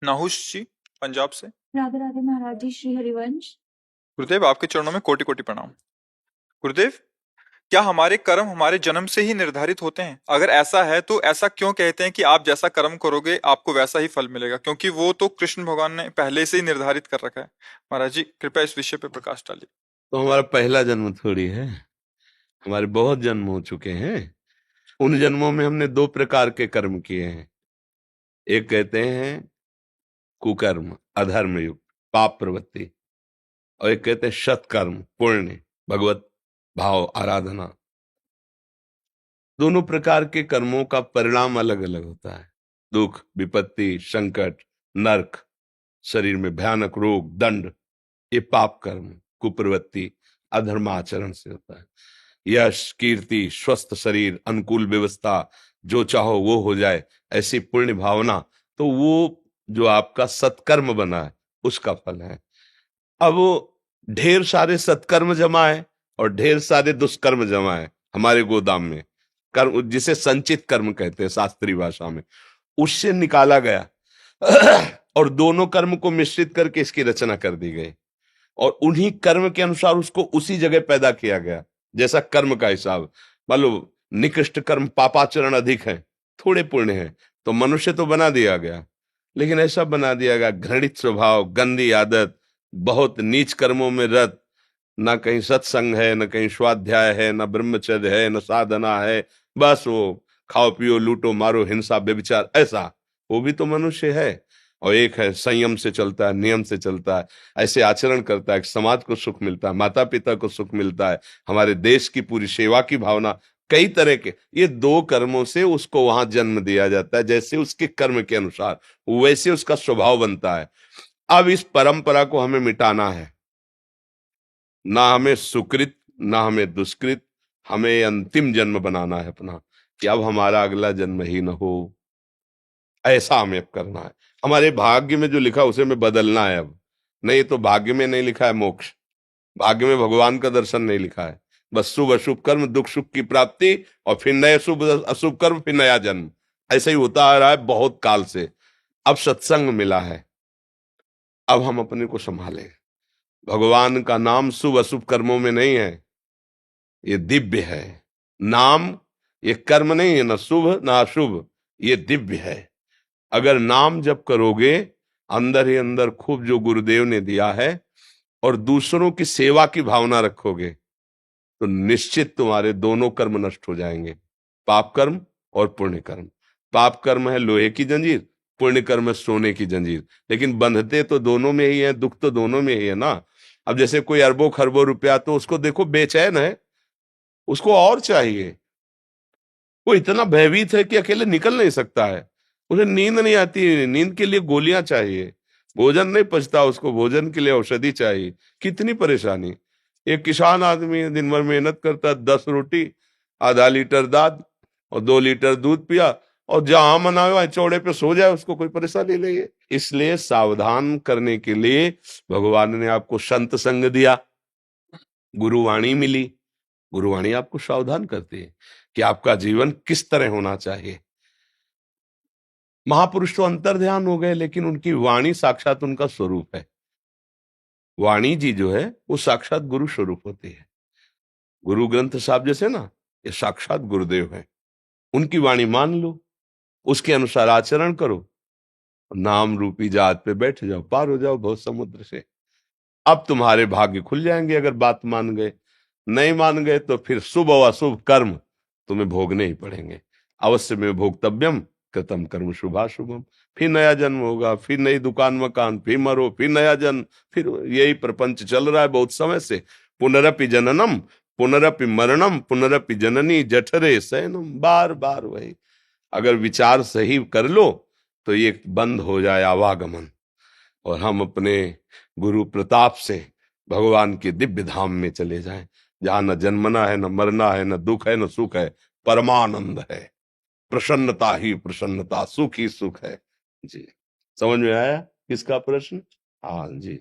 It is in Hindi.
नाहुश जी पंजाब से। राधे राधे महाराज जी, श्री हरिवंश। गुरुदेव आपके चरणों में कोटि कोटि प्रणाम। गुरुदेव, क्या हमारे कर्म हमारे जन्म से ही निर्धारित होते हैं? अगर ऐसा है तो ऐसा क्यों कहते हैं कि आप जैसा कर्म करोगे आपको वैसा ही फल मिलेगा? क्योंकि वो तो कृष्ण भगवान ने पहले से ही निर्धारित कर रखा है। महाराज जी कृपया इस विषय पे प्रकाश डालिए। तो हमारा पहला जन्म थोड़ी है, हमारे बहुत जन्म हो चुके हैं। उन जन्मों में हमने दो प्रकार के कर्म किए हैं। एक कहते हैं कुकर्म, अधर्म युक्त पाप प्रवृत्ति, और एक कहते हैं सत्कर्म, पुण्य, भगवत भाव, आराधना। दोनों प्रकार के कर्मों का परिणाम अलग अलग होता है। दुख, विपत्ति, संकट, नरक, शरीर में भयानक रोग, दंड, ये पाप कर्म, कुप्रवृत्ति, अधर्माचरण से होता है। यश, कीर्ति, स्वस्थ शरीर, अनुकूल व्यवस्था, जो चाहो वो हो जाए, ऐसी पुण्य भावना, तो वो जो आपका सत्कर्म बना है उसका फल है। अब ढेर सारे सत्कर्म जमा है और ढेर सारे दुष्कर्म जमा है हमारे गोदाम में। कर्म जिसे संचित कर्म कहते हैं शास्त्रीय भाषा में, उससे निकाला गया और दोनों कर्म को मिश्रित करके इसकी रचना कर दी गई और उन्हीं कर्म के अनुसार उसको उसी जगह पैदा किया गया। जैसा कर्म का हिसाब, मान लो निकृष्ट कर्म पापाचरण अधिक है, थोड़े पुण्य है, तो मनुष्य तो बना दिया गया, लेकिन ऐसा बना दिया गया घृणित स्वभाव, गंदी आदत, बहुत नीच कर्मों में रत, ना कहीं सत्संग है, न कहीं स्वाध्याय है, न ब्रह्मचर्य है, न साधना है, बस वो खाओ पियो लूटो मारो हिंसा व्यभिचार, ऐसा वो भी तो मनुष्य है। और एक है संयम से चलता है, नियम से चलता है, ऐसे आचरण करता है, समाज को सुख मिलता है, माता पिता को सुख मिलता है, हमारे देश की पूरी सेवा की भावना, कई तरह के। ये दो कर्मों से उसको वहां जन्म दिया जाता है, जैसे उसके कर्म के अनुसार वैसे उसका स्वभाव बनता है। अब इस परंपरा को हमें मिटाना है, ना हमें सुकृत ना हमें दुष्कृत, हमें अंतिम जन्म बनाना है अपना, कि अब हमारा अगला जन्म ही न हो, ऐसा हमें अब करना है। हमारे भाग्य में जो लिखा उसे हमें बदलना है अब। नहीं तो भाग्य में नहीं लिखा है मोक्ष, भाग्य में भगवान का दर्शन नहीं लिखा है, बस शुभ अशुभ कर्म, दुख सुख की प्राप्ति, और फिर नए शुभ अशुभ कर्म, फिर नया जन्म। ऐसा ही होता आ रहा है बहुत काल से। अब सत्संग मिला है, अब हम अपने को संभालें। भगवान का नाम शुभ अशुभ कर्मों में नहीं है, ये दिव्य है नाम, ये कर्म नहीं है, ना शुभ ना अशुभ, ये दिव्य है। अगर नाम जप करोगे अंदर ही अंदर खूब जो गुरुदेव ने दिया है और दूसरों की सेवा की भावना रखोगे, तो निश्चित तुम्हारे दोनों कर्म नष्ट हो जाएंगे, पाप कर्म और पुण्य कर्म। पाप कर्म है लोहे की जंजीर, पुण्य कर्म है सोने की जंजीर, लेकिन बंधते तो दोनों में ही है, दुख तो दोनों में ही है ना। अब जैसे कोई अरबों खरबों रुपया, तो उसको देखो बेचैन है, उसको और चाहिए, वो इतना भयभीत है कि अकेले निकल नहीं सकता है, उसे नींद नहीं आती, नींद के लिए गोलियां चाहिए, भोजन नहीं पचता उसको, भोजन के लिए औषधि चाहिए, कितनी परेशानी। एक किसान आदमी दिन भर मेहनत करता है, 10 रोटी, आधा लीटर दाद और 2 लीटर दूध पिया, और जहां मना हुआ चौड़े पे सो जाए, उसको कोई परेशानी नहीं है। इसलिए सावधान करने के लिए भगवान ने आपको संत संग दिया, गुरुवाणी मिली। गुरुवाणी आपको सावधान करती है कि आपका जीवन किस तरह होना चाहिए। महापुरुष तो अंतर्ध्यान हो गए, लेकिन उनकी वाणी साक्षात उनका स्वरूप है। वाणी जी जो है वो साक्षात गुरु स्वरूप होती है। गुरु ग्रंथ साहब जैसे ना, ये साक्षात गुरुदेव है। उनकी वाणी मान लो, उसके अनुसार आचरण करो, नाम रूपी जहाज पे बैठ जाओ, पार हो जाओ भव समुद्र से। अब तुम्हारे भाग्य खुल जाएंगे अगर बात मान गए। नहीं मान गए तो फिर शुभ व अशुभ कर्म तुम्हें भोगने ही पड़ेंगे। अवश्य में भोक्तव्यम कृतम कर्म शुभाशुभम। फिर नया जन्म होगा, फिर नई दुकान मकान, फिर मरो, फिर नया जन्म, फिर यही प्रपंच चल रहा है बहुत समय से। पुनरपि जननम पुनरपि मरणम पुनरपि जननी जठरे शयनम, बार बार वही। अगर विचार सही कर लो तो ये बंद हो जाए आवागमन, और हम अपने गुरु प्रताप से भगवान के दिव्य धाम में चले जाएं, जहां न जन्मना है, न मरना है, न दुख है, न सुख है, परमानंद है, प्रसन्नता ही प्रसन्नता, सुख ही सुख है। जी, समझ में आया किसका प्रश्न? हाँ जी।